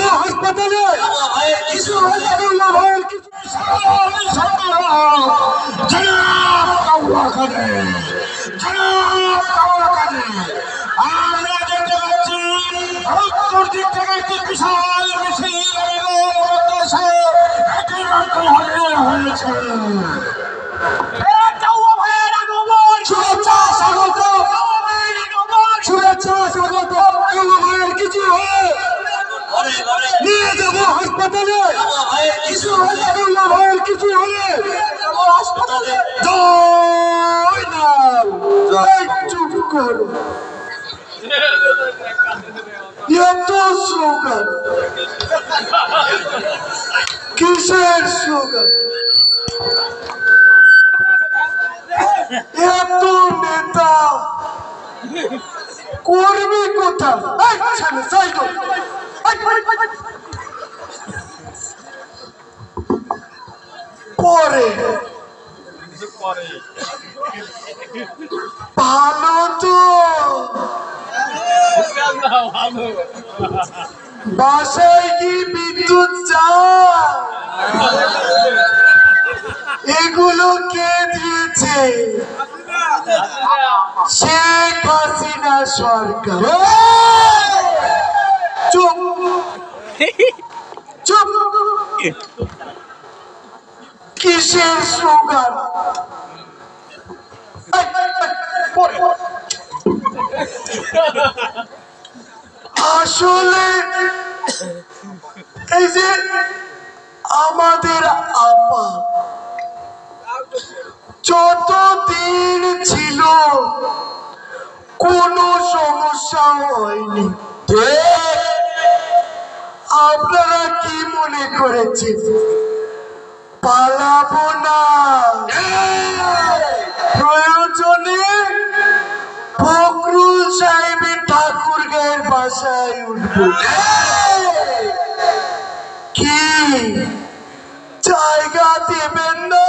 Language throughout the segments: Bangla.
যাবো হাসপাতালে, কিছু হলে আমরা দেখতে পাচ্ছি উত্তর দিক থেকে একটি বিশাল মিছিল হয়েছে। শুভেচ্ছা স্বাগত, শুভেচ্ছা স্বাগত। কিছু হয়ে নিয়ে যাবো হাসপাতালে, কিছু হলে কিছু হলে হাসপাতালে। চুপ করো, এত স্লোগান, কিসের স্লোগান? এত নেতা কর্মী কোথায়? পরে ভালো তো বাসায় কি বিদ্যুৎ যায়? এগুলো কে দিয়েছে? শেখ হাসিনা সরকার। চুপ চুপ, কিসের স্লোগান? আসলে এই যে আমাদের আপা যতদিন ছিল কোনো সমস্যা হয়নি। আপনারা কি মনে করেছেন পালাবো না? প্রয়োজনে ফখরুল সাহেবের ঠাকুরগাঁয়ের বাসায় উঠবো। কি জায়গা দেবেন না?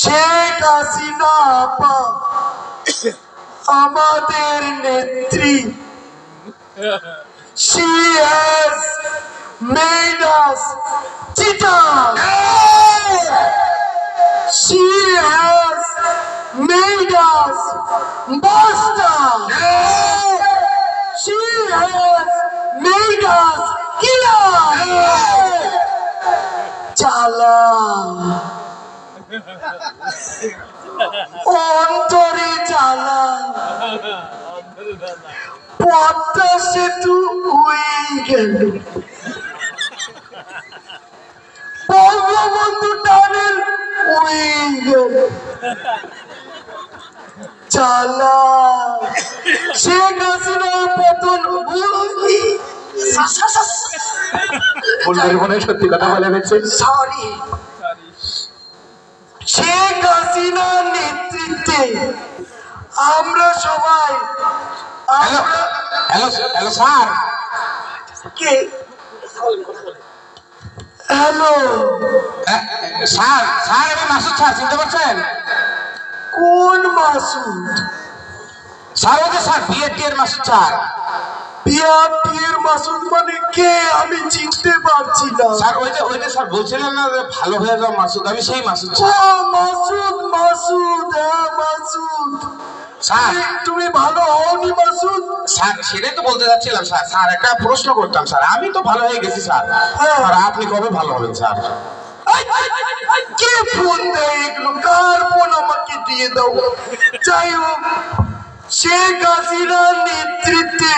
শেখ হাসিনা আপা আমাদের নেত্রী, she has made us cheaters. She has made us bastard. She has made us killers. Chala অন্তরে জ্বালা, পদ্মা সেতু হয়ে গেল, বঙ্গবন্ধু টানেল হয়ে গেল, জ্বালা শেখ হাসিনার পতন। সত্যি কথা বলে গেছে, সরি। শেখ হাসিনার নেতৃত্বে আমরা সবাই, হ্যালো স্যার, কে? হ্যালো স্যার, স্যার আমি মাসুদ স্যার, চিনতে পারছেন? কোন মাসুদ স্যার? ওই যে স্যার বিএটির মাসুদ স্যার। বিএটির মাসুদ মানে কে? আমি চিনতে পারছি না স্যার। ওই যে স্যার বলছিলেন না যে ভালো হয়ে যাও মাসুদ, আমি সেই মাসুদ। মাসুদ, মাসুদ, হ্যাঁ মাসুদ। স্যার তুমি ভালো হওনি মাসুদ? স্যার সেটাই তো বলতে যাচ্ছিলাম স্যার। স্যার একটা প্রশ্ন করতাম স্যার, আমি তো ভালো হয়ে গেছি স্যার, আর আপনি কবে ভালো হবেন স্যার? কে ফোন দেয় এগুলো? কার ফোন? আমাকে দিয়ে দাও। যাই হোক, শেখ হাসিনার নেতৃত্বে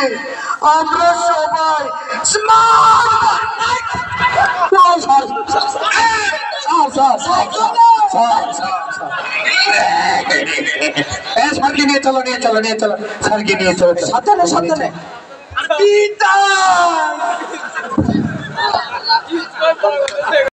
আমরা সবাই স্যারকে নিয়ে চলো, নিয়ে চলো, নিয়ে চলো, স্যারকে নিয়ে চলো, সাবধানে সাবধানে।